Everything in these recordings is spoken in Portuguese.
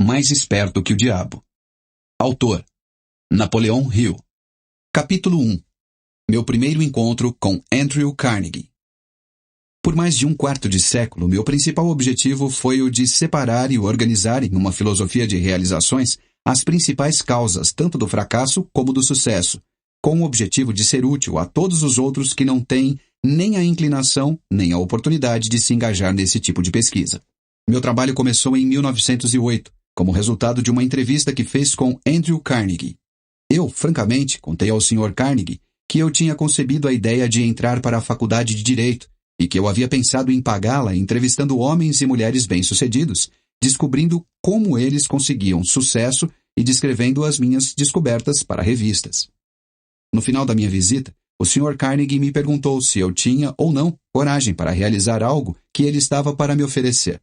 Mais esperto que o diabo. Autor: Napoleão Hill. Capítulo 1. Meu primeiro encontro com Andrew Carnegie. Por mais de um quarto de século, meu principal objetivo foi o de separar e organizar em uma filosofia de realizações as principais causas tanto do fracasso como do sucesso, com o objetivo de ser útil a todos os outros que não têm nem a inclinação nem a oportunidade de se engajar nesse tipo de pesquisa. Meu trabalho começou em 1908, como resultado de uma entrevista que fez com Andrew Carnegie. Eu, francamente, contei ao Sr. Carnegie que eu tinha concebido a ideia de entrar para a faculdade de Direito e que eu havia pensado em pagá-la entrevistando homens e mulheres bem-sucedidos, descobrindo como eles conseguiam sucesso e descrevendo as minhas descobertas para revistas. No final da minha visita, o Sr. Carnegie me perguntou se eu tinha ou não coragem para realizar algo que ele estava para me oferecer.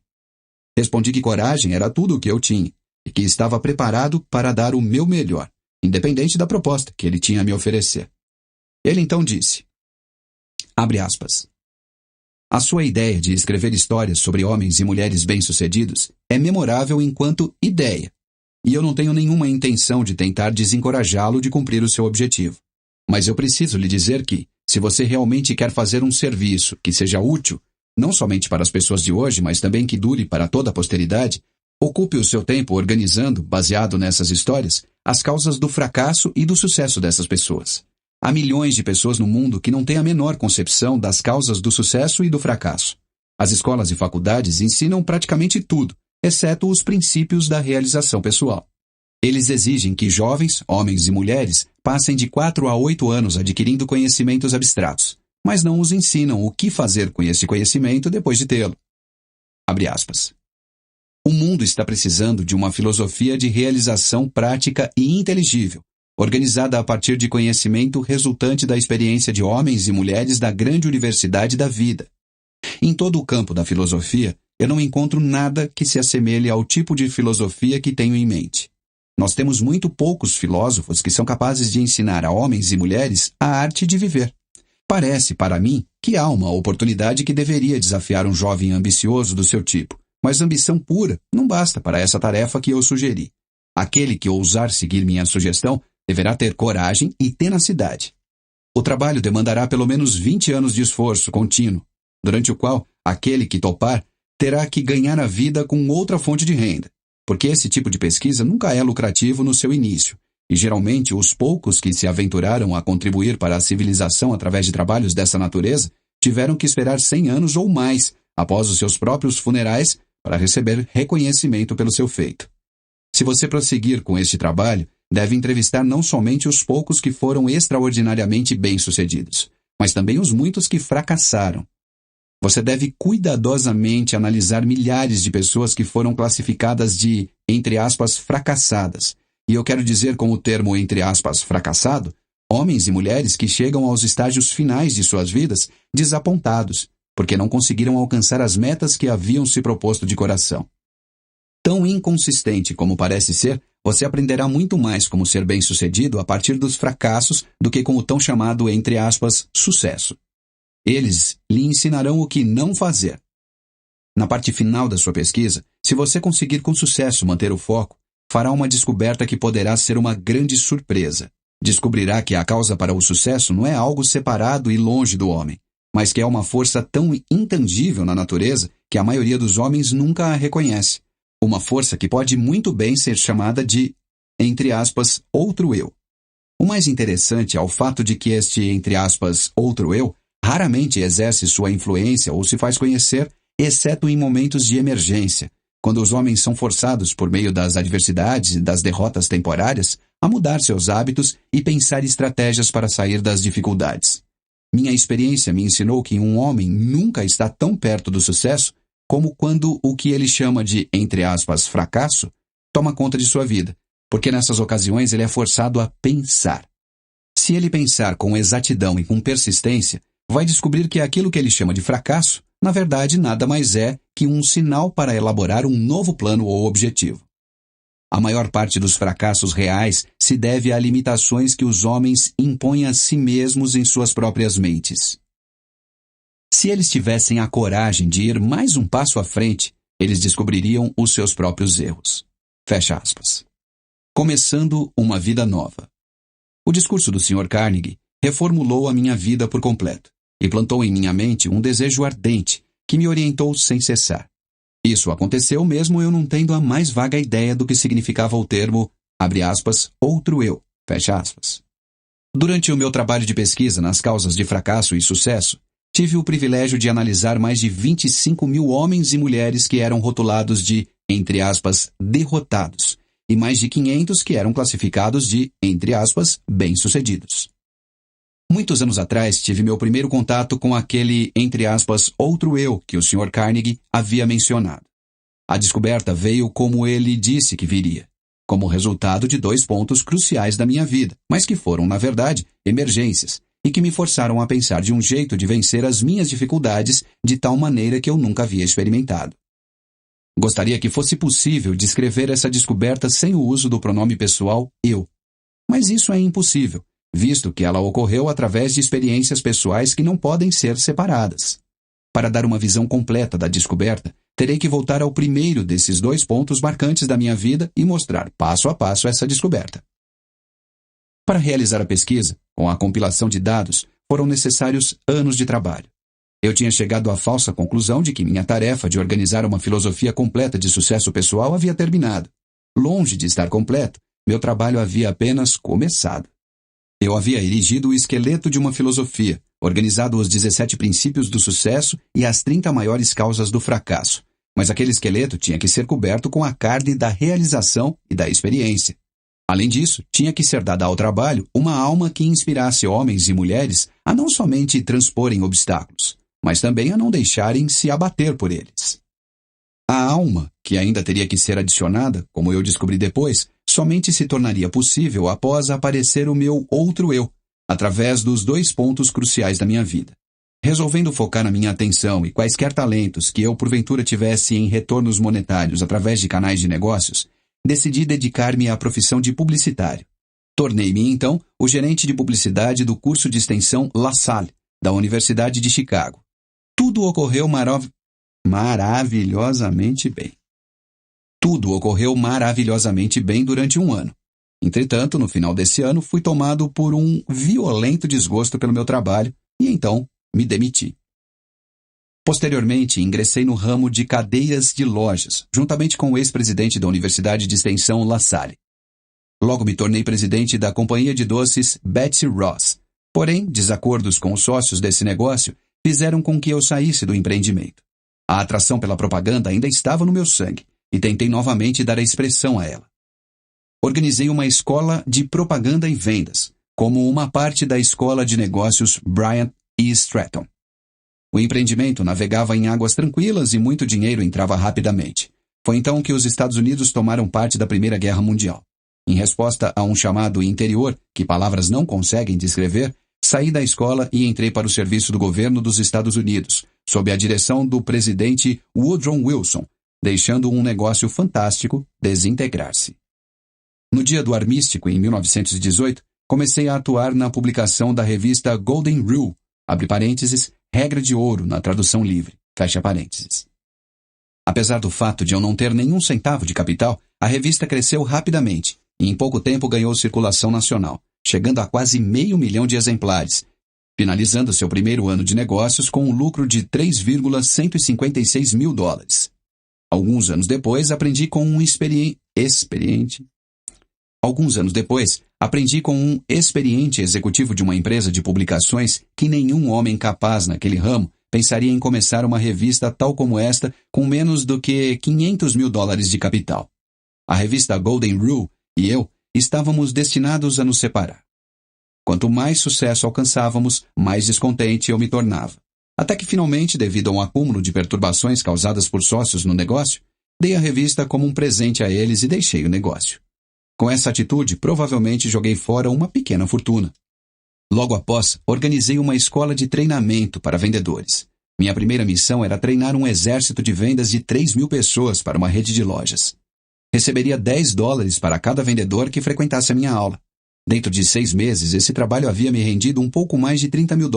Respondi que coragem era tudo o que eu tinha e que estava preparado para dar o meu melhor, independente da proposta que ele tinha a me oferecer. Ele então disse, abre aspas, a sua ideia de escrever histórias sobre homens e mulheres bem-sucedidos é memorável enquanto ideia, e eu não tenho nenhuma intenção de tentar desencorajá-lo de cumprir o seu objetivo. Mas eu preciso lhe dizer que, se você realmente quer fazer um serviço que seja útil, não somente para as pessoas de hoje, mas também que dure para toda a posteridade, ocupe o seu tempo organizando, baseado nessas histórias, as causas do fracasso e do sucesso dessas pessoas. Há milhões de pessoas no mundo que não têm a menor concepção das causas do sucesso e do fracasso. As escolas e faculdades ensinam praticamente tudo, exceto os princípios da realização pessoal. Eles exigem que jovens, homens e mulheres, passem de 4 a 8 anos adquirindo conhecimentos abstratos, mas não os ensinam o que fazer com esse conhecimento depois de tê-lo. Abre aspas. O mundo está precisando de uma filosofia de realização prática e inteligível, organizada a partir de conhecimento resultante da experiência de homens e mulheres da grande universidade da vida. Em todo o campo da filosofia, eu não encontro nada que se assemelhe ao tipo de filosofia que tenho em mente. Nós temos muito poucos filósofos que são capazes de ensinar a homens e mulheres a arte de viver. Parece, para mim, que há uma oportunidade que deveria desafiar um jovem ambicioso do seu tipo, mas ambição pura não basta para essa tarefa que eu sugeri. Aquele que ousar seguir minha sugestão deverá ter coragem e tenacidade. O trabalho demandará pelo menos 20 anos de esforço contínuo, durante o qual aquele que topar terá que ganhar a vida com outra fonte de renda, porque esse tipo de pesquisa nunca é lucrativo no seu início, e geralmente os poucos que se aventuraram a contribuir para a civilização através de trabalhos dessa natureza tiveram que esperar 100 anos ou mais após os seus próprios funerais para receber reconhecimento pelo seu feito. Se você prosseguir com este trabalho, deve entrevistar não somente os poucos que foram extraordinariamente bem-sucedidos, mas também os muitos que fracassaram. Você deve cuidadosamente analisar milhares de pessoas que foram classificadas de, entre aspas, fracassadas. E eu quero dizer com o termo, entre aspas, fracassado, homens e mulheres que chegam aos estágios finais de suas vidas desapontados, porque não conseguiram alcançar as metas que haviam se proposto de coração. Tão inconsistente como parece ser, você aprenderá muito mais como ser bem-sucedido a partir dos fracassos do que com o tão chamado, entre aspas, sucesso. Eles lhe ensinarão o que não fazer. Na parte final da sua pesquisa, se você conseguir com sucesso manter o foco, fará uma descoberta que poderá ser uma grande surpresa. Descobrirá que a causa para o sucesso não é algo separado e longe do homem, mas que é uma força tão intangível na natureza que a maioria dos homens nunca a reconhece. Uma força que pode muito bem ser chamada de, entre aspas, outro eu. O mais interessante é o fato de que este, entre aspas, outro eu, raramente exerce sua influência ou se faz conhecer, exceto em momentos de emergência, quando os homens são forçados por meio das adversidades e das derrotas temporárias a mudar seus hábitos e pensar estratégias para sair das dificuldades. Minha experiência me ensinou que um homem nunca está tão perto do sucesso como quando o que ele chama de, entre aspas, fracasso, toma conta de sua vida, porque nessas ocasiões ele é forçado a pensar. Se ele pensar com exatidão e com persistência, vai descobrir que aquilo que ele chama de fracasso, na verdade, nada mais é que um sinal para elaborar um novo plano ou objetivo. A maior parte dos fracassos reais se deve a limitações que os homens impõem a si mesmos em suas próprias mentes. Se eles tivessem a coragem de ir mais um passo à frente, eles descobririam os seus próprios erros. Fecha aspas. Começando uma vida nova. O discurso do Sr. Carnegie reformulou a minha vida por completo e plantou em minha mente um desejo ardente que me orientou sem cessar. Isso aconteceu mesmo eu não tendo a mais vaga ideia do que significava o termo, abre aspas, outro eu, fecha aspas. Durante o meu trabalho de pesquisa nas causas de fracasso e sucesso, tive o privilégio de analisar mais de 25 mil homens e mulheres que eram rotulados de, entre aspas, derrotados, e mais de 500 que eram classificados de, entre aspas, bem-sucedidos. Muitos anos atrás, tive meu primeiro contato com aquele, entre aspas, outro eu que o Sr. Carnegie havia mencionado. A descoberta veio como ele disse que viria, como resultado de 2 pontos cruciais da minha vida, mas que foram, na verdade, emergências, e que me forçaram a pensar de um jeito de vencer as minhas dificuldades de tal maneira que eu nunca havia experimentado. Gostaria que fosse possível descrever essa descoberta sem o uso do pronome pessoal eu, mas isso é impossível, visto que ela ocorreu através de experiências pessoais que não podem ser separadas. Para dar uma visão completa da descoberta, terei que voltar ao primeiro desses 2 pontos marcantes da minha vida e mostrar passo a passo essa descoberta. Para realizar a pesquisa, com a compilação de dados, foram necessários anos de trabalho. Eu tinha chegado à falsa conclusão de que minha tarefa de organizar uma filosofia completa de sucesso pessoal havia terminado. Longe de estar completo, meu trabalho havia apenas começado. Eu havia erigido o esqueleto de uma filosofia, organizado os 17 princípios do sucesso e as 30 maiores causas do fracasso, mas aquele esqueleto tinha que ser coberto com a carne da realização e da experiência. Além disso, tinha que ser dada ao trabalho uma alma que inspirasse homens e mulheres a não somente transporem obstáculos, mas também a não deixarem se abater por eles. A alma, que ainda teria que ser adicionada, como eu descobri depois, somente se tornaria possível após aparecer o meu outro eu, através dos 2 pontos cruciais da minha vida. Resolvendo focar a minha atenção e quaisquer talentos que eu porventura tivesse em retornos monetários através de canais de negócios, decidi dedicar-me à profissão de publicitário. Tornei-me, então, o gerente de publicidade do curso de extensão La Salle, da Universidade de Chicago. Tudo ocorreu maravilhosamente bem. Tudo ocorreu maravilhosamente bem durante 1 ano. Entretanto, no final desse ano, fui tomado por um violento desgosto pelo meu trabalho e, então, me demiti. Posteriormente, ingressei no ramo de cadeias de lojas, juntamente com o ex-presidente da Universidade de Extensão La Salle. Logo me tornei presidente da companhia de doces Betsy Ross. Porém, desacordos com os sócios desse negócio fizeram com que eu saísse do empreendimento. A atração pela propaganda ainda estava no meu sangue, e tentei novamente dar a expressão a ela. Organizei uma escola de propaganda e vendas, como uma parte da escola de negócios Bryant e Stratton. O empreendimento navegava em águas tranquilas e muito dinheiro entrava rapidamente. Foi então que os Estados Unidos tomaram parte da Primeira Guerra Mundial. Em resposta a um chamado interior, que palavras não conseguem descrever, saí da escola e entrei para o serviço do governo dos Estados Unidos, sob a direção do presidente Woodrow Wilson, deixando um negócio fantástico desintegrar-se. No dia do armístico, em 1918, comecei a atuar na publicação da revista Golden Rule, abre parênteses, regra de ouro na tradução livre, fecha parênteses. Apesar do fato de eu não ter nenhum centavo de capital, a revista cresceu rapidamente e em pouco tempo ganhou circulação nacional, chegando a quase 500 mil de exemplares, finalizando seu primeiro ano de negócios com um lucro de $3,156 mil. Alguns anos depois, aprendi com um experiente executivo de uma empresa de publicações que nenhum homem capaz naquele ramo pensaria em começar uma revista tal como esta com menos do que $500 mil de capital. A revista Golden Rule e eu estávamos destinados a nos separar. Quanto mais sucesso alcançávamos, mais descontente eu me tornava. Até que finalmente, devido a um acúmulo de perturbações causadas por sócios no negócio, dei a revista como um presente a eles e deixei o negócio. Com essa atitude, provavelmente joguei fora uma pequena fortuna. Logo após, organizei uma escola de treinamento para vendedores. Minha primeira missão era treinar um exército de vendas de 3.000 pessoas para uma rede de lojas. Receberia $10 para cada vendedor que frequentasse a minha aula. Dentro de 6 meses, esse trabalho havia me rendido um pouco mais de $30 mil.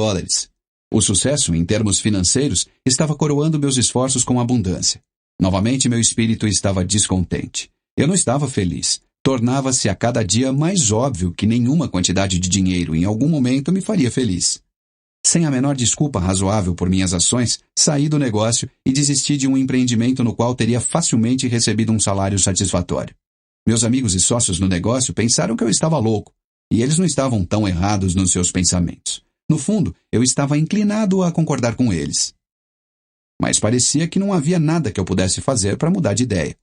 O sucesso, em termos financeiros, estava coroando meus esforços com abundância. Novamente, meu espírito estava descontente. Eu não estava feliz. Tornava-se a cada dia mais óbvio que nenhuma quantidade de dinheiro em algum momento me faria feliz. Sem a menor desculpa razoável por minhas ações, saí do negócio e desisti de um empreendimento no qual teria facilmente recebido um salário satisfatório. Meus amigos e sócios no negócio pensaram que eu estava louco, e eles não estavam tão errados nos seus pensamentos. No fundo, eu estava inclinado a concordar com eles. Mas parecia que não havia nada que eu pudesse fazer para mudar de ideia.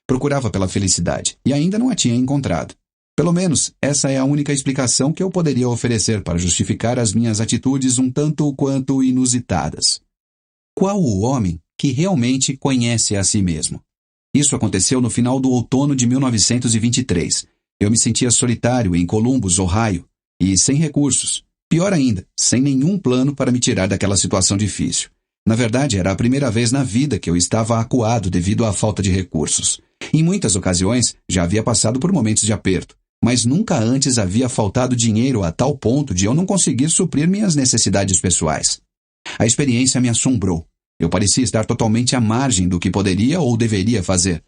Procurava pela felicidade, e ainda não a tinha encontrado. Pelo menos, essa é a única explicação que eu poderia oferecer para justificar as minhas atitudes um tanto quanto inusitadas. Qual o homem que realmente conhece a si mesmo? Isso aconteceu no final do outono de 1923. Eu me sentia solitário em Columbus, Ohio, e sem recursos. Pior ainda, sem nenhum plano para me tirar daquela situação difícil. Na verdade, era a primeira vez na vida que eu estava acuado devido à falta de recursos. Em muitas ocasiões, já havia passado por momentos de aperto, mas nunca antes havia faltado dinheiro a tal ponto de eu não conseguir suprir minhas necessidades pessoais. A experiência me assombrou. Eu parecia estar totalmente à margem do que poderia ou deveria fazer.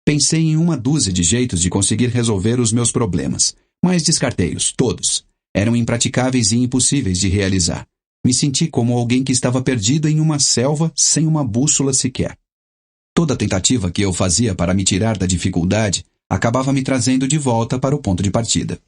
Pensei em uma dúzia de jeitos de conseguir resolver os meus problemas, mas descartei-os, todos. Eram impraticáveis e impossíveis de realizar. Me senti como alguém que estava perdido em uma selva sem uma bússola sequer. Toda tentativa que eu fazia para me tirar da dificuldade acabava me trazendo de volta para o ponto de partida.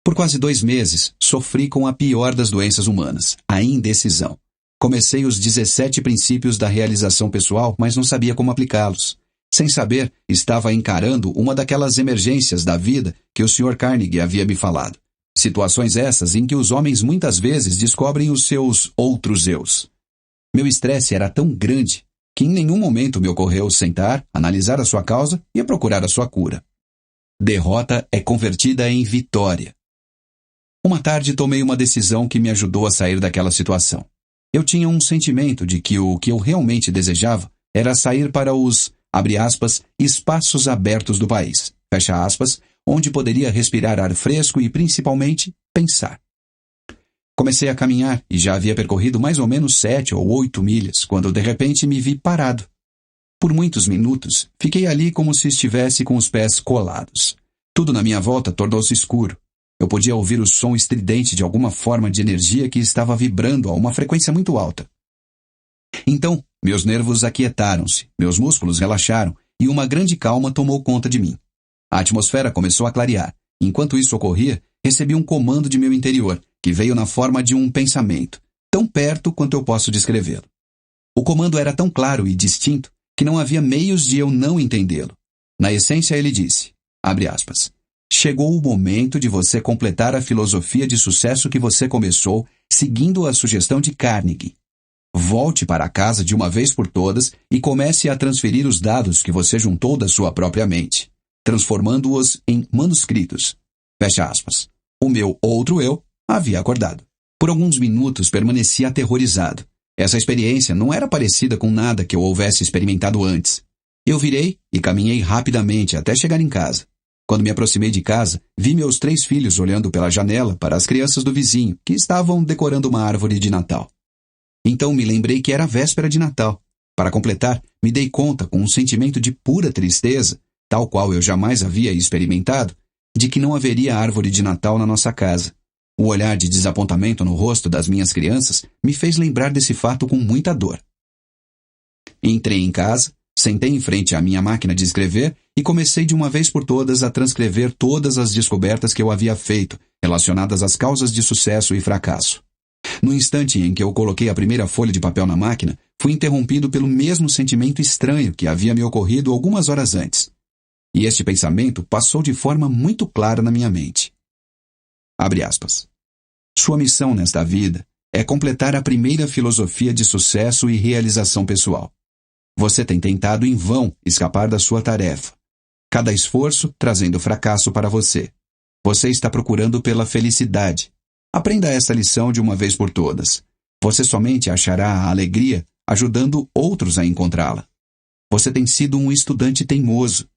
Por quase 2 meses, sofri com a pior das doenças humanas, a indecisão. Comecei os 17 princípios da realização pessoal, mas não sabia como aplicá-los. Sem saber, estava encarando uma daquelas emergências da vida que o Sr. Carnegie havia me falado. Situações essas em que os homens muitas vezes descobrem os seus outros eus. Meu estresse era tão grande que em nenhum momento me ocorreu sentar, analisar a sua causa e procurar a sua cura. Derrota é convertida em vitória. Uma tarde tomei uma decisão que me ajudou a sair daquela situação. Eu tinha um sentimento de que o que eu realmente desejava era sair para os, abre aspas, espaços abertos do país, fecha aspas, onde poderia respirar ar fresco e, principalmente, pensar. Comecei a caminhar e já havia percorrido mais ou menos 7 ou 8 milhas, quando de repente me vi parado. Por muitos minutos, fiquei ali como se estivesse com os pés colados. Tudo na minha volta tornou-se escuro. Eu podia ouvir o som estridente de alguma forma de energia que estava vibrando a uma frequência muito alta. Então, meus nervos aquietaram-se, meus músculos relaxaram e uma grande calma tomou conta de mim. A atmosfera começou a clarear. Enquanto isso ocorria, recebi um comando de meu interior, que veio na forma de um pensamento, tão perto quanto eu posso descrevê-lo. O comando era tão claro e distinto que não havia meios de eu não entendê-lo. Na essência, ele disse, abre aspas, chegou o momento de você completar a filosofia de sucesso que você começou seguindo a sugestão de Carnegie. Volte para casa de uma vez por todas e comece a transferir os dados que você juntou da sua própria mente, transformando-os em manuscritos. Fecha aspas. O meu outro eu havia acordado. Por alguns minutos permaneci aterrorizado. Essa experiência não era parecida com nada que eu houvesse experimentado antes. Eu virei e caminhei rapidamente até chegar em casa. Quando me aproximei de casa, vi meus 3 filhos olhando pela janela para as crianças do vizinho, que estavam decorando uma árvore de Natal. Então me lembrei que era véspera de Natal. Para completar, me dei conta, com um sentimento de pura tristeza, tal qual eu jamais havia experimentado, de que não haveria árvore de Natal na nossa casa. O olhar de desapontamento no rosto das minhas crianças me fez lembrar desse fato com muita dor. Entrei em casa, sentei em frente à minha máquina de escrever e comecei de uma vez por todas a transcrever todas as descobertas que eu havia feito, relacionadas às causas de sucesso e fracasso. No instante em que eu coloquei a primeira folha de papel na máquina, fui interrompido pelo mesmo sentimento estranho que havia me ocorrido algumas horas antes. E este pensamento passou de forma muito clara na minha mente. Abre aspas. Sua missão nesta vida é completar a primeira filosofia de sucesso e realização pessoal. Você tem tentado em vão escapar da sua tarefa. Cada esforço trazendo fracasso para você. Você está procurando pela felicidade. Aprenda essa lição de uma vez por todas. Você somente achará a alegria ajudando outros a encontrá-la. Você tem sido um estudante teimoso.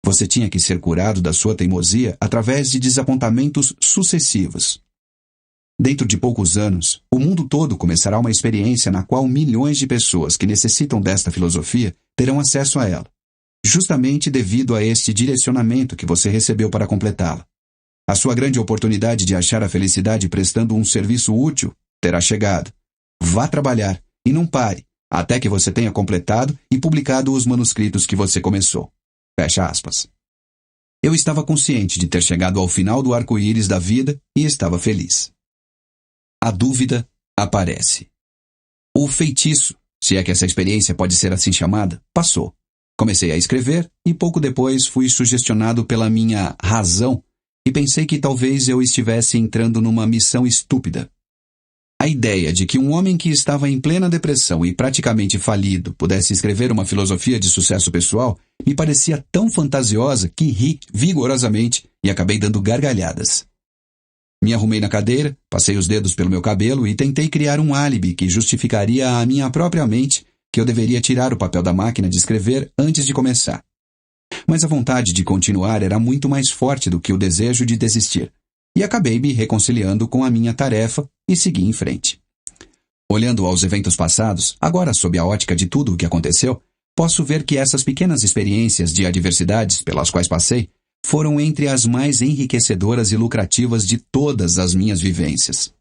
Você tinha que ser curado da sua teimosia através de desapontamentos sucessivos. Dentro de poucos anos, o mundo todo começará uma experiência na qual milhões de pessoas que necessitam desta filosofia terão acesso a ela. justamente devido a este direcionamento que você recebeu para completá-la. A sua grande oportunidade de achar a felicidade prestando um serviço útil terá chegado. Vá trabalhar e não pare, até que você tenha completado e publicado os manuscritos que você começou. Fecha aspas. Eu estava consciente de ter chegado ao final do arco-íris da vida e estava feliz. A dúvida aparece. O feitiço, se é que essa experiência pode ser assim chamada, passou. Comecei a escrever e pouco depois fui sugestionado pela minha razão e pensei que talvez eu estivesse entrando numa missão estúpida. A ideia de que um homem que estava em plena depressão e praticamente falido pudesse escrever uma filosofia de sucesso pessoal me parecia tão fantasiosa que ri vigorosamente e acabei dando gargalhadas. Me arrumei na cadeira, passei os dedos pelo meu cabelo e tentei criar um álibi que justificaria à minha própria mente que eu deveria tirar o papel da máquina de escrever antes de começar. Mas a vontade de continuar era muito mais forte do que o desejo de desistir, e acabei me reconciliando com a minha tarefa e segui em frente. Olhando aos eventos passados, agora sob a ótica de tudo o que aconteceu, posso ver que essas pequenas experiências de adversidades pelas quais passei foram entre as mais enriquecedoras e lucrativas de todas as minhas vivências.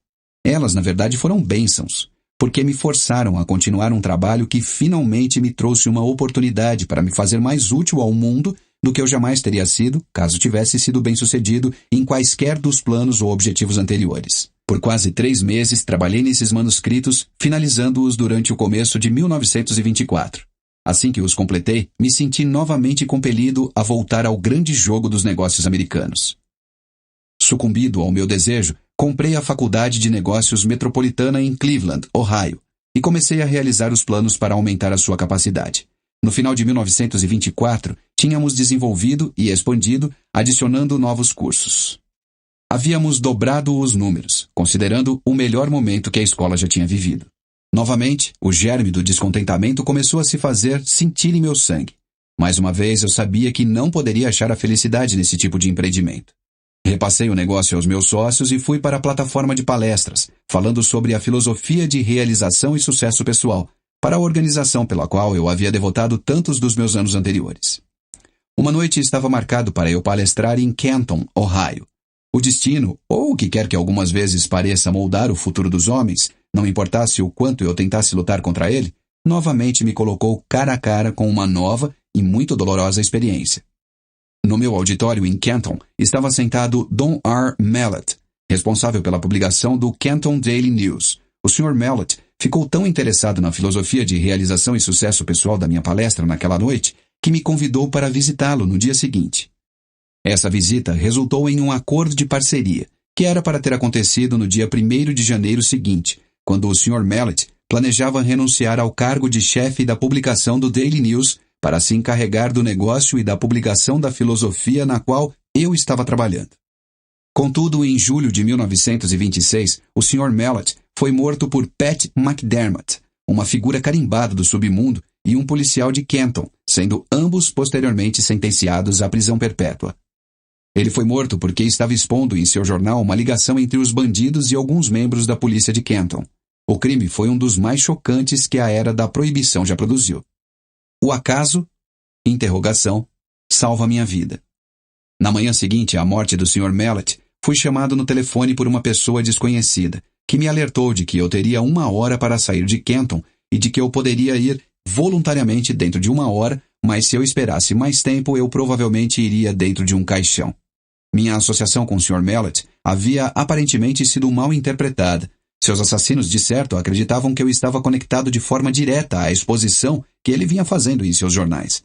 Elas, na verdade, foram bênçãos, porque me forçaram a continuar um trabalho que finalmente me trouxe uma oportunidade para me fazer mais útil ao mundo do que eu jamais teria sido, caso tivesse sido bem-sucedido em quaisquer dos planos ou objetivos anteriores. Por quase 3 meses trabalhei nesses manuscritos, finalizando-os durante o começo de 1924. Assim que os completei, me senti novamente compelido a voltar ao grande jogo dos negócios americanos. Sucumbido ao meu desejo, comprei a Faculdade de Negócios Metropolitana em Cleveland, Ohio, e comecei a realizar os planos para aumentar a sua capacidade. No final de 1924, tínhamos desenvolvido e expandido, adicionando novos cursos. Havíamos dobrado os números, considerando o melhor momento que a escola já tinha vivido. Novamente, o germe do descontentamento começou a se fazer sentir em meu sangue. Mais uma vez, eu sabia que não poderia achar a felicidade nesse tipo de empreendimento. Repassei o negócio aos meus sócios e fui para a plataforma de palestras, falando sobre a filosofia de realização e sucesso pessoal, para a organização pela qual eu havia devotado tantos dos meus anos anteriores. Uma noite estava marcado para eu palestrar em Canton, Ohio. O destino, ou o que quer que algumas vezes pareça moldar o futuro dos homens, não importasse o quanto eu tentasse lutar contra ele, novamente me colocou cara a cara com uma nova e muito dolorosa experiência. No meu auditório em Canton estava sentado Don R. Mallett, responsável pela publicação do Canton Daily News. O Sr. Mallett ficou tão interessado na filosofia de realização e sucesso pessoal da minha palestra naquela noite que me convidou para visitá-lo no dia seguinte. Essa visita resultou em um acordo de parceria, que era para ter acontecido no dia 1º de janeiro seguinte, quando o Sr. Mallett planejava renunciar ao cargo de chefe da publicação do Daily News para se encarregar do negócio e da publicação da filosofia na qual eu estava trabalhando. Contudo, em julho de 1926, o Sr. Mallett foi morto por Pat McDermott, uma figura carimbada do submundo e um policial de Canton, sendo ambos posteriormente sentenciados à prisão perpétua. Ele foi morto porque estava expondo em seu jornal uma ligação entre os bandidos e alguns membros da polícia de Canton. O crime foi um dos mais chocantes que a era da proibição já produziu. O acaso? Interrogação. Salva minha vida. Na manhã seguinte à morte do Sr. Mallett, fui chamado no telefone por uma pessoa desconhecida, que me alertou de que eu teria 1 hora para sair de Canton e de que eu poderia ir voluntariamente dentro de 1 hora, mas se eu esperasse mais tempo, eu provavelmente iria dentro de um caixão. Minha associação com o Sr. Mallett havia aparentemente sido mal interpretada. Seus assassinos, de certo, acreditavam que eu estava conectado de forma direta à exposição que ele vinha fazendo em seus jornais.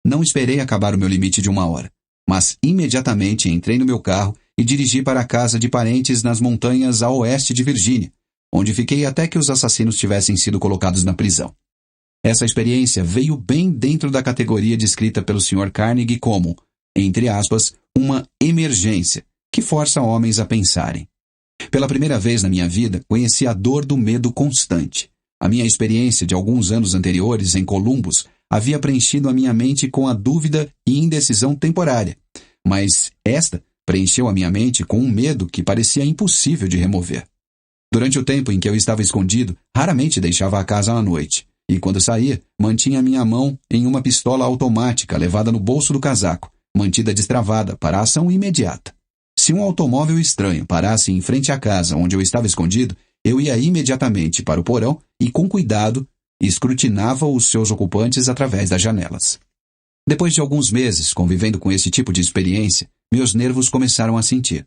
Não esperei acabar o meu limite de 1 hora, mas imediatamente entrei no meu carro e dirigi para a casa de parentes nas montanhas a oeste de Virgínia, onde fiquei até que os assassinos tivessem sido colocados na prisão. Essa experiência veio bem dentro da categoria descrita pelo Sr. Carnegie como, entre aspas, uma emergência, que força homens a pensarem. Pela primeira vez na minha vida, conheci a dor do medo constante. A minha experiência de alguns anos anteriores em Columbus havia preenchido a minha mente com a dúvida e indecisão temporária, mas esta preencheu a minha mente com um medo que parecia impossível de remover. Durante o tempo em que eu estava escondido, raramente deixava a casa à noite. e, quando saía, mantinha minha mão em uma pistola automática levada no bolso do casaco, mantida destravada para a ação imediata. Se um automóvel estranho parasse em frente à casa onde eu estava escondido, eu ia imediatamente para o porão e, com cuidado, escrutinava os seus ocupantes através das janelas. Depois de alguns meses convivendo com esse tipo de experiência, meus nervos começaram a sentir.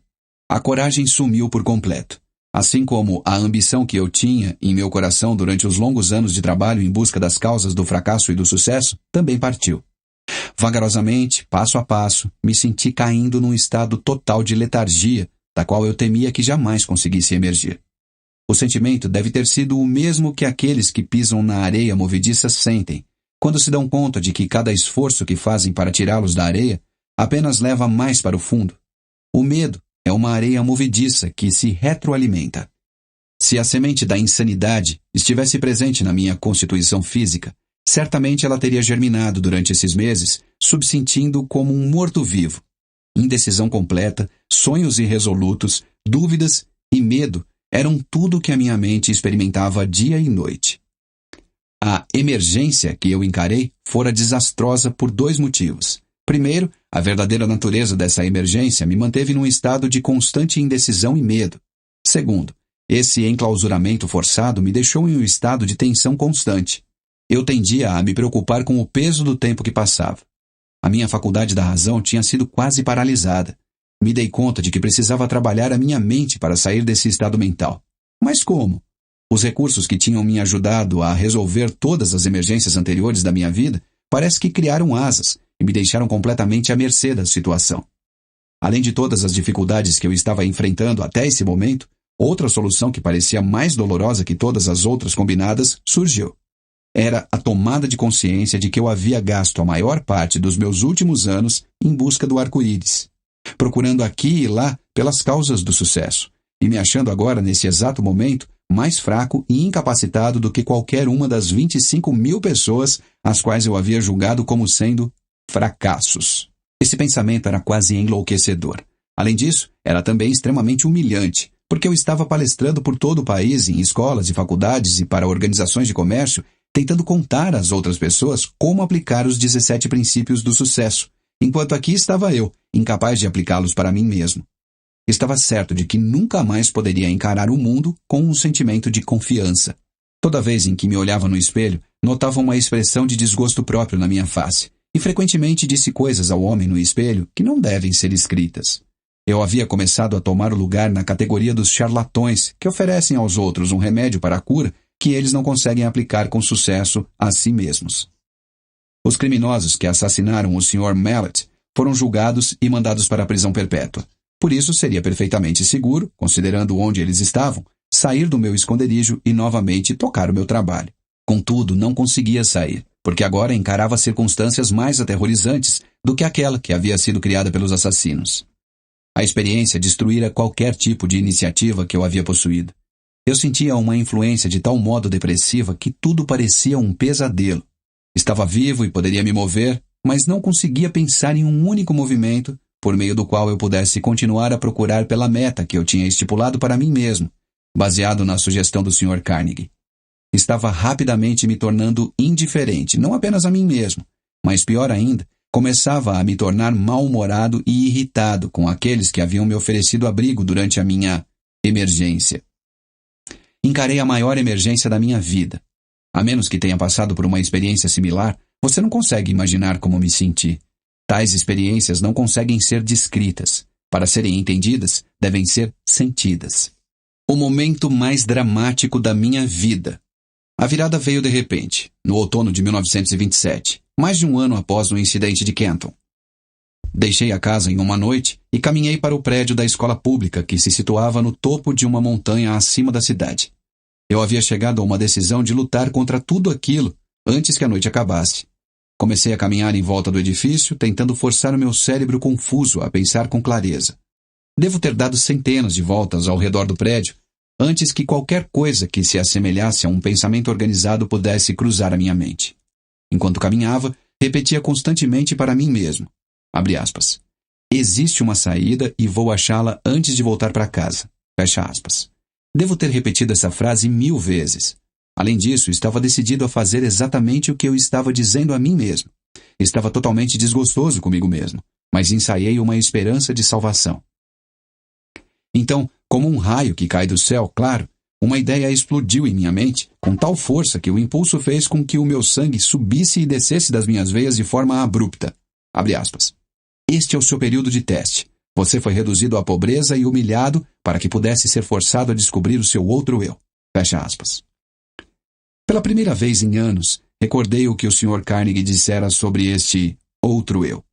A coragem sumiu por completo, assim como a ambição que eu tinha em meu coração durante os longos anos de trabalho em busca das causas do fracasso e do sucesso também partiu. Vagarosamente, passo a passo, me senti caindo num estado total de letargia, da qual eu temia que jamais conseguisse emergir. O sentimento deve ter sido o mesmo que aqueles que pisam na areia movediça sentem, quando se dão conta de que cada esforço que fazem para tirá-los da areia apenas leva mais para o fundo. O medo é uma areia movediça que se retroalimenta. Se a semente da insanidade estivesse presente na minha constituição física, certamente ela teria germinado durante esses meses, subsistindo como um morto-vivo. Indecisão completa, sonhos irresolutos, dúvidas e medo eram tudo que a minha mente experimentava dia e noite. A emergência que eu encarei fora desastrosa por 2 motivos. Primeiro, a verdadeira natureza dessa emergência me manteve num estado de constante indecisão e medo. Segundo, esse enclausuramento forçado me deixou em um estado de tensão constante. Eu tendia a me preocupar com o peso do tempo que passava. A minha faculdade da razão tinha sido quase paralisada. Me dei conta de que precisava trabalhar a minha mente para sair desse estado mental. Mas como? Os recursos que tinham me ajudado a resolver todas as emergências anteriores da minha vida parece que criaram asas e me deixaram completamente à mercê da situação. Além de todas as dificuldades que eu estava enfrentando até esse momento, outra solução que parecia mais dolorosa que todas as outras combinadas surgiu. Era a tomada de consciência de que eu havia gasto a maior parte dos meus últimos anos em busca do arco-íris, procurando aqui e lá pelas causas do sucesso, e me achando agora, nesse exato momento, mais fraco e incapacitado do que qualquer uma das 25.000 pessoas as quais eu havia julgado como sendo fracassos. Esse pensamento era quase enlouquecedor. Além disso, era também extremamente humilhante, porque eu estava palestrando por todo o país, em escolas e faculdades e para organizações de comércio, tentando contar às outras pessoas como aplicar os 17 princípios do sucesso, enquanto aqui estava eu, incapaz de aplicá-los para mim mesmo. Estava certo de que nunca mais poderia encarar o mundo com um sentimento de confiança. Toda vez em que me olhava no espelho, notava uma expressão de desgosto próprio na minha face, e frequentemente disse coisas ao homem no espelho que não devem ser escritas. Eu havia começado a tomar o lugar na categoria dos charlatões que oferecem aos outros um remédio para a cura que eles não conseguem aplicar com sucesso a si mesmos. Os criminosos que assassinaram o Sr. Mallet foram julgados e mandados para a prisão perpétua. Por isso, seria perfeitamente seguro, considerando onde eles estavam, sair do meu esconderijo e novamente tocar o meu trabalho. Contudo, não conseguia sair, porque agora encarava circunstâncias mais aterrorizantes do que aquela que havia sido criada pelos assassinos. A experiência destruíra qualquer tipo de iniciativa que eu havia possuído. Eu sentia uma influência de tal modo depressiva que tudo parecia um pesadelo. Estava vivo e poderia me mover, mas não conseguia pensar em um único movimento por meio do qual eu pudesse continuar a procurar pela meta que eu tinha estipulado para mim mesmo, baseado na sugestão do Sr. Carnegie. Estava rapidamente me tornando indiferente, não apenas a mim mesmo, mas pior ainda, começava a me tornar mal-humorado e irritado com aqueles que haviam me oferecido abrigo durante a minha emergência. Encarei a maior emergência da minha vida. A menos que tenha passado por uma experiência similar, você não consegue imaginar como me senti. Tais experiências não conseguem ser descritas. Para serem entendidas, devem ser sentidas. O momento mais dramático da minha vida. A virada veio de repente, no outono de 1927, mais de um ano após o incidente de Canton. Deixei a casa em uma noite e caminhei para o prédio da escola pública que se situava no topo de uma montanha acima da cidade. Eu havia chegado a uma decisão de lutar contra tudo aquilo antes que a noite acabasse. Comecei a caminhar em volta do edifício, tentando forçar o meu cérebro confuso a pensar com clareza. Devo ter dado centenas de voltas ao redor do prédio antes que qualquer coisa que se assemelhasse a um pensamento organizado pudesse cruzar a minha mente. Enquanto caminhava, repetia constantemente para mim mesmo, abre aspas, existe uma saída e vou achá-la antes de voltar para casa, fecha aspas. Devo ter repetido essa frase 1000 vezes. Além disso, estava decidido a fazer exatamente o que eu estava dizendo a mim mesmo. Estava totalmente desgostoso comigo mesmo, mas ensaiei uma esperança de salvação. Então, como um raio que cai do céu, claro, uma ideia explodiu em minha mente com tal força que o impulso fez com que o meu sangue subisse e descesse das minhas veias de forma abrupta. Abre aspas. Este é o seu período de teste. Você foi reduzido à pobreza e humilhado para que pudesse ser forçado a descobrir o seu outro eu. Fecha aspas. Pela primeira vez em anos, recordei o que o Sr. Carnegie dissera sobre este outro eu.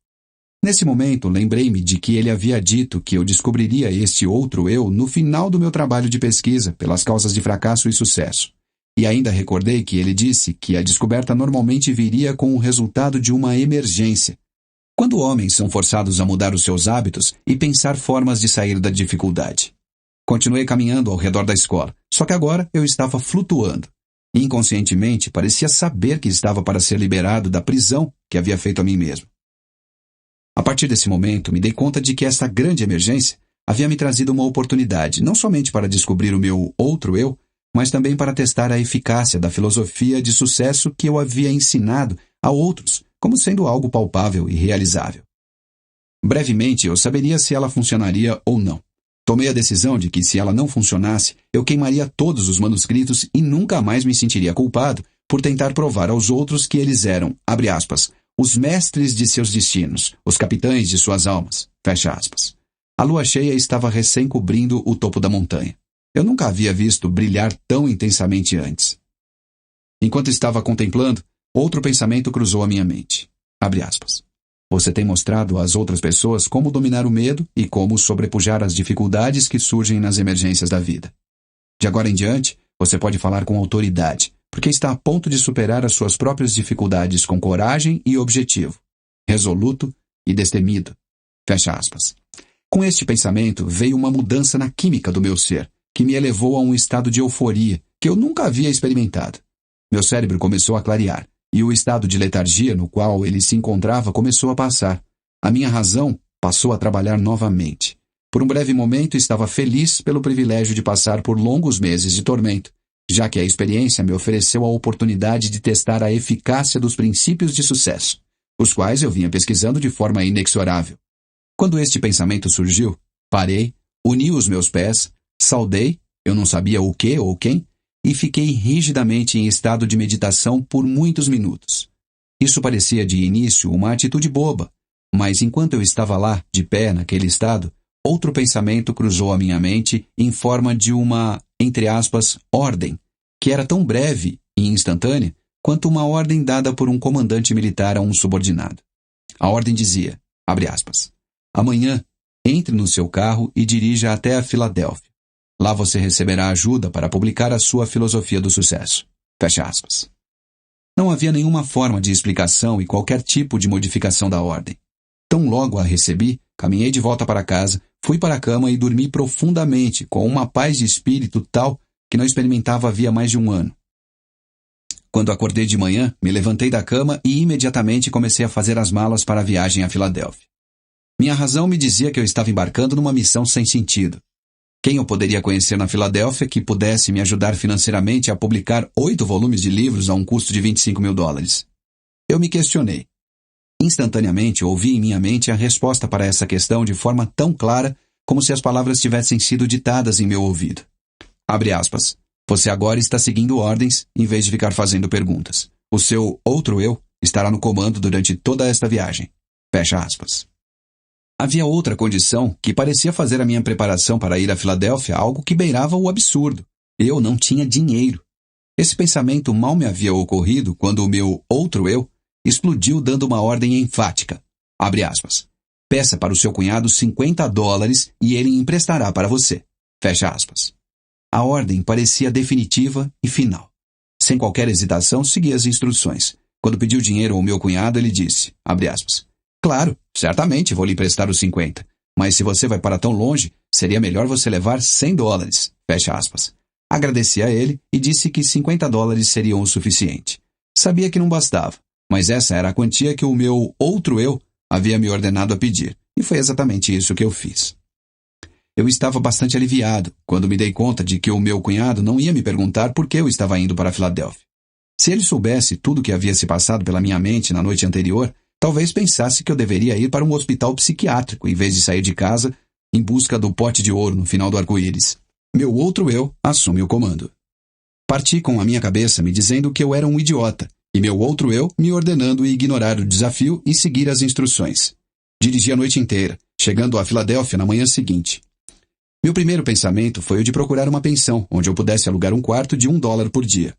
Nesse momento, lembrei-me de que ele havia dito que eu descobriria este outro eu no final do meu trabalho de pesquisa pelas causas de fracasso e sucesso. E ainda recordei que ele disse que a descoberta normalmente viria com o resultado de uma emergência, quando homens são forçados a mudar os seus hábitos e pensar formas de sair da dificuldade. Continuei caminhando ao redor da escola, só que agora eu estava flutuando. Inconscientemente, parecia saber que estava para ser liberado da prisão que havia feito a mim mesmo. A partir desse momento, me dei conta de que esta grande emergência havia me trazido uma oportunidade, não somente para descobrir o meu outro eu, mas também para testar a eficácia da filosofia de sucesso que eu havia ensinado a outros, como sendo algo palpável e realizável. Brevemente, eu saberia se ela funcionaria ou não. Tomei a decisão de que, se ela não funcionasse, eu queimaria todos os manuscritos e nunca mais me sentiria culpado por tentar provar aos outros que eles eram, abre aspas, os mestres de seus destinos, os capitães de suas almas, fecha aspas. A lua cheia estava recém cobrindo o topo da montanha. Eu nunca havia visto brilhar tão intensamente antes. Enquanto estava contemplando, outro pensamento cruzou a minha mente. Abre aspas. Você tem mostrado às outras pessoas como dominar o medo e como sobrepujar as dificuldades que surgem nas emergências da vida. De agora em diante, você pode falar com autoridade, porque está a ponto de superar as suas próprias dificuldades com coragem e objetivo, resoluto e destemido. Fecha aspas. Com este pensamento veio uma mudança na química do meu ser, que me elevou a um estado de euforia que eu nunca havia experimentado. Meu cérebro começou a clarear, e o estado de letargia no qual ele se encontrava começou a passar. A minha razão passou a trabalhar novamente. Por um breve momento estava feliz pelo privilégio de passar por longos meses de tormento, já que a experiência me ofereceu a oportunidade de testar a eficácia dos princípios de sucesso, os quais eu vinha pesquisando de forma inexorável. Quando este pensamento surgiu, parei, uni os meus pés, saudei, eu não sabia o que ou quem, e fiquei rigidamente em estado de meditação por muitos minutos. Isso parecia de início uma atitude boba, mas enquanto eu estava lá, de pé naquele estado, outro pensamento cruzou a minha mente em forma de uma, entre aspas, ordem, que era tão breve e instantânea quanto uma ordem dada por um comandante militar a um subordinado. A ordem dizia, abre aspas, amanhã, entre no seu carro e dirija até a Filadélfia. Lá você receberá ajuda para publicar a sua filosofia do sucesso. Fecha aspas. Não havia nenhuma forma de explicação e qualquer tipo de modificação da ordem. Tão logo a recebi, caminhei de volta para casa, fui para a cama e dormi profundamente, com uma paz de espírito tal que não experimentava havia mais de um ano. Quando acordei de manhã, me levantei da cama e imediatamente comecei a fazer as malas para a viagem à Filadélfia. Minha razão me dizia que eu estava embarcando numa missão sem sentido. Quem eu poderia conhecer na Filadélfia que pudesse me ajudar financeiramente a publicar 8 volumes de livros a um custo de $25.000? Eu me questionei. Instantaneamente ouvi em minha mente a resposta para essa questão de forma tão clara como se as palavras tivessem sido ditadas em meu ouvido. Abre aspas. Você agora está seguindo ordens em vez de ficar fazendo perguntas. O seu outro eu estará no comando durante toda esta viagem. Fecha aspas. Havia outra condição que parecia fazer a minha preparação para ir à Filadélfia algo que beirava o absurdo. Eu não tinha dinheiro. Esse pensamento mal me havia ocorrido quando o meu outro eu explodiu dando uma ordem enfática. Abre aspas. Peça para o seu cunhado $50 e ele emprestará para você. Fecha aspas. A ordem parecia definitiva e final. Sem qualquer hesitação, segui as instruções. Quando pediu dinheiro ao meu cunhado, ele disse, abre aspas, claro, certamente vou lhe emprestar os 50, mas se você vai para tão longe, seria melhor você levar $100, fecha aspas. Agradeci a ele e disse que $50 seriam o suficiente. Sabia que não bastava, mas essa era a quantia que o meu outro eu havia me ordenado a pedir, e foi exatamente isso que eu fiz. eu estava bastante aliviado quando me dei conta de que o meu cunhado não ia me perguntar por que eu estava indo para Filadélfia. Se ele soubesse tudo o que havia se passado pela minha mente na noite anterior, talvez pensasse que eu deveria ir para um hospital psiquiátrico em vez de sair de casa em busca do pote de ouro no final do arco-íris. Meu outro eu assume o comando. Parti com a minha cabeça me dizendo que eu era um idiota, e meu outro eu me ordenando ignorar o desafio e seguir as instruções. Dirigi a noite inteira, chegando a Filadélfia na manhã seguinte. Meu primeiro pensamento foi o de procurar uma pensão, onde eu pudesse alugar um quarto de $1 por dia.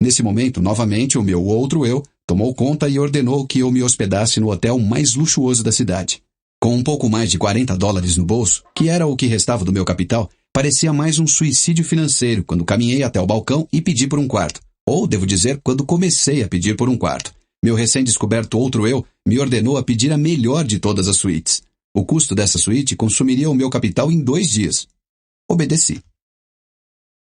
Nesse momento, novamente, o meu outro eu tomou conta e ordenou que eu me hospedasse no hotel mais luxuoso da cidade. Com um pouco mais de $40 no bolso, que era o que restava do meu capital, parecia mais um suicídio financeiro quando caminhei até o balcão e pedi por um quarto. Ou, devo dizer, quando comecei a pedir por um quarto. Meu recém-descoberto outro eu me ordenou a pedir a melhor de todas as suítes. O custo dessa suíte consumiria o meu capital em 2 dias. Obedeci.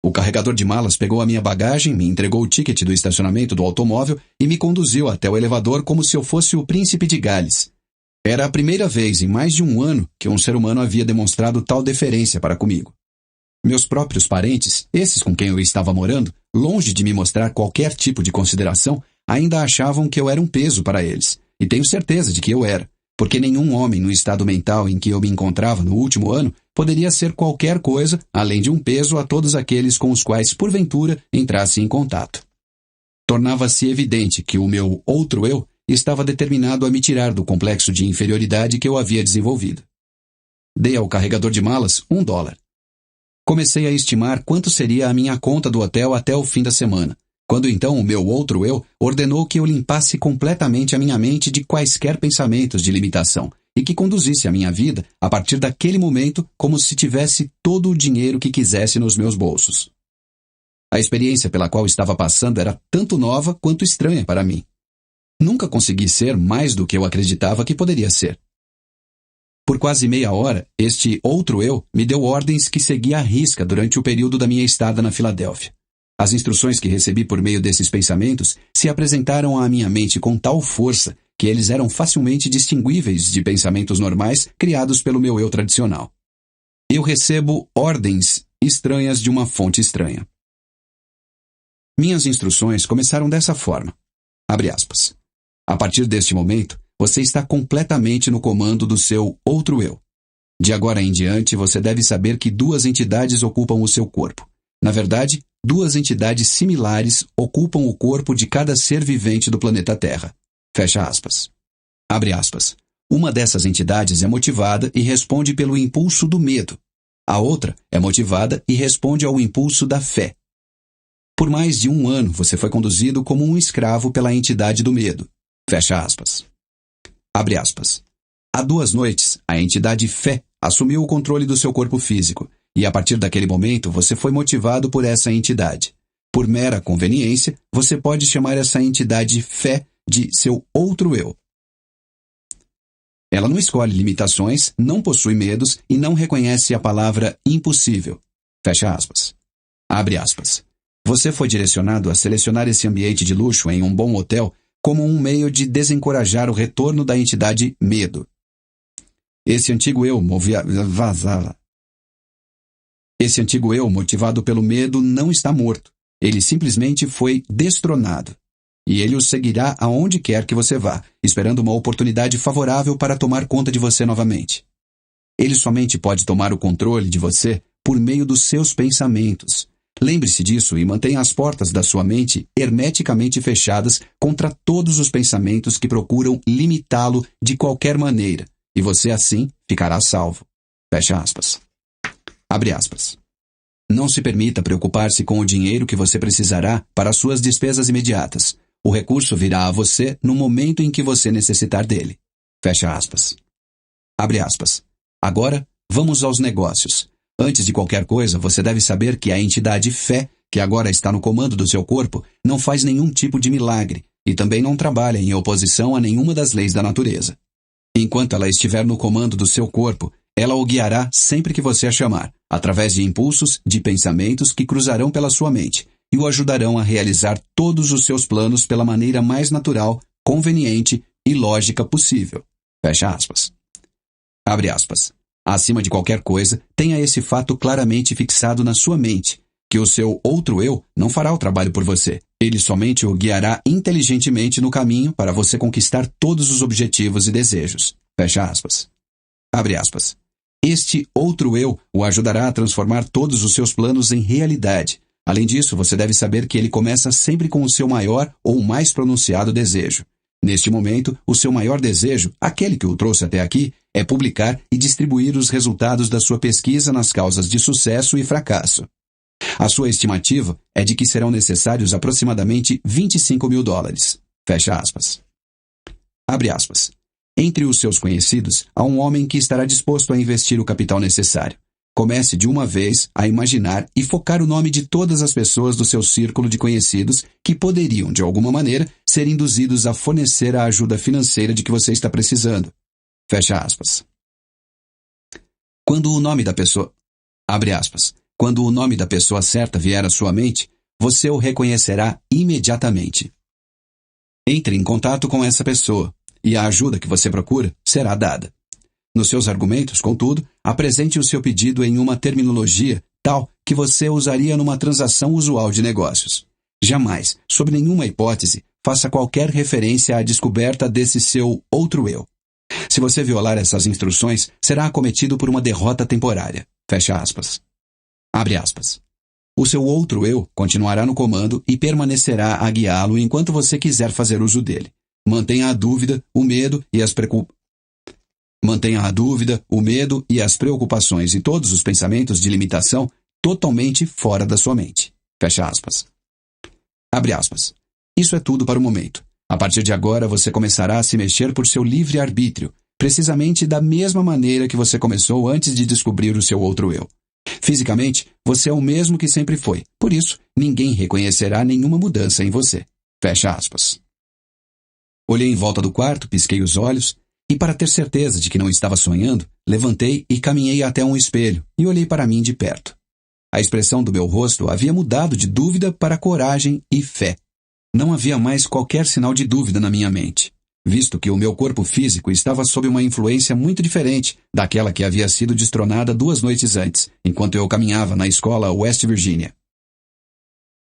O carregador de malas pegou a minha bagagem, me entregou o ticket do estacionamento do automóvel e me conduziu até o elevador como se eu fosse o príncipe de Gales. Era a primeira vez em mais de 1 ano que um ser humano havia demonstrado tal deferência para comigo. Meus próprios parentes, esses com quem eu estava morando, longe de me mostrar qualquer tipo de consideração, ainda achavam que eu era um peso para eles. E tenho certeza de que eu era, porque nenhum homem no estado mental em que eu me encontrava no último ano poderia ser qualquer coisa além de um peso a todos aqueles com os quais, porventura, entrasse em contato. Tornava-se evidente que o meu outro eu estava determinado a me tirar do complexo de inferioridade que eu havia desenvolvido. Dei ao carregador de malas $1. Comecei a estimar quanto seria a minha conta do hotel até o fim da semana, quando então o meu outro eu ordenou que eu limpasse completamente a minha mente de quaisquer pensamentos de limitação e que conduzisse a minha vida, a partir daquele momento, como se tivesse todo o dinheiro que quisesse nos meus bolsos. A experiência pela qual estava passando era tanto nova quanto estranha para mim. Nunca consegui ser mais do que eu acreditava que poderia ser. Por quase meia hora, este outro eu me deu ordens que segui à risca durante o período da minha estada na Filadélfia. As instruções que recebi por meio desses pensamentos se apresentaram à minha mente com tal força que eles eram facilmente distinguíveis de pensamentos normais criados pelo meu eu tradicional. Eu recebo ordens estranhas de uma fonte estranha. Minhas instruções começaram dessa forma. Abre aspas. A partir deste momento, você está completamente no comando do seu outro eu. De agora em diante, você deve saber que 2 entidades ocupam o seu corpo. Na verdade, 2 entidades similares ocupam o corpo de cada ser vivente do planeta Terra. Fecha aspas. Abre aspas. Uma dessas entidades é motivada e responde pelo impulso do medo. A outra é motivada e responde ao impulso da fé. Por mais de 1 ano, você foi conduzido como um escravo pela entidade do medo. Fecha aspas. Abre aspas. Há 2 noites, a entidade fé assumiu o controle do seu corpo físico, e a partir daquele momento você foi motivado por essa entidade. Por mera conveniência, você pode chamar essa entidade fé de seu outro eu. Ela não escolhe limitações, não possui medos e não reconhece a palavra impossível. Fecha aspas. Abre aspas. Você foi direcionado a selecionar esse ambiente de luxo em um bom hotel como um meio de desencorajar o retorno da entidade medo. Esse antigo eu motivado pelo medo não está morto. Ele simplesmente foi destronado. E ele o seguirá aonde quer que você vá, esperando uma oportunidade favorável para tomar conta de você novamente. Ele somente pode tomar o controle de você por meio dos seus pensamentos. Lembre-se disso e mantenha as portas da sua mente hermeticamente fechadas contra todos os pensamentos que procuram limitá-lo de qualquer maneira, e você assim ficará salvo. Fecha aspas. Abre aspas. Não se permita preocupar-se com o dinheiro que você precisará para suas despesas imediatas. O recurso virá a você no momento em que você necessitar dele. Fecha aspas. Abre aspas. Agora, vamos aos negócios. Antes de qualquer coisa, você deve saber que a entidade fé, que agora está no comando do seu corpo, não faz nenhum tipo de milagre e também não trabalha em oposição a nenhuma das leis da natureza. Enquanto ela estiver no comando do seu corpo, ela o guiará sempre que você a chamar, através de impulsos, de pensamentos que cruzarão pela sua mente e o ajudarão a realizar todos os seus planos pela maneira mais natural, conveniente e lógica possível. Fecha aspas. Abre aspas. Acima de qualquer coisa, tenha esse fato claramente fixado na sua mente, que o seu outro eu não fará o trabalho por você. Ele somente o guiará inteligentemente no caminho para você conquistar todos os objetivos e desejos. Fecha aspas. Abre aspas. Este outro eu o ajudará a transformar todos os seus planos em realidade. Além disso, você deve saber que ele começa sempre com o seu maior ou mais pronunciado desejo. Neste momento, o seu maior desejo, aquele que o trouxe até aqui, é publicar e distribuir os resultados da sua pesquisa nas causas de sucesso e fracasso. A sua estimativa é de que serão necessários aproximadamente $25.000. Fecha aspas. Abre aspas. Entre os seus conhecidos, há um homem que estará disposto a investir o capital necessário. Comece de uma vez a imaginar e focar o nome de todas as pessoas do seu círculo de conhecidos que poderiam, de alguma maneira, ser induzidos a fornecer a ajuda financeira de que você está precisando. Fecha aspas. Quando o nome da pessoa... Abre aspas. Quando o nome da pessoa certa vier à sua mente, você o reconhecerá imediatamente. Entre em contato com essa pessoa, e a ajuda que você procura será dada. Nos seus argumentos, contudo, apresente o seu pedido em uma terminologia tal que você usaria numa transação usual de negócios. Jamais, sob nenhuma hipótese, faça qualquer referência à descoberta desse seu outro eu. Se você violar essas instruções, será acometido por uma derrota temporária. Fecha aspas. Abre aspas. O seu outro eu continuará no comando e permanecerá a guiá-lo enquanto você quiser fazer uso dele. Mantenha a dúvida, o medo e as preocupações e todos os pensamentos de limitação totalmente fora da sua mente. Fecha aspas. Abre aspas. Isso é tudo para o momento. A partir de agora, você começará a se mexer por seu livre-arbítrio, precisamente da mesma maneira que você começou antes de descobrir o seu outro eu. Fisicamente, você é o mesmo que sempre foi. Por isso, ninguém reconhecerá nenhuma mudança em você. Fecha aspas. Olhei em volta do quarto, pisquei os olhos, e para ter certeza de que não estava sonhando, levantei e caminhei até um espelho e olhei para mim de perto. A expressão do meu rosto havia mudado de dúvida para coragem e fé. Não havia mais qualquer sinal de dúvida na minha mente, visto que o meu corpo físico estava sob uma influência muito diferente daquela que havia sido destronada 2 noites antes, enquanto eu caminhava na escola West Virginia.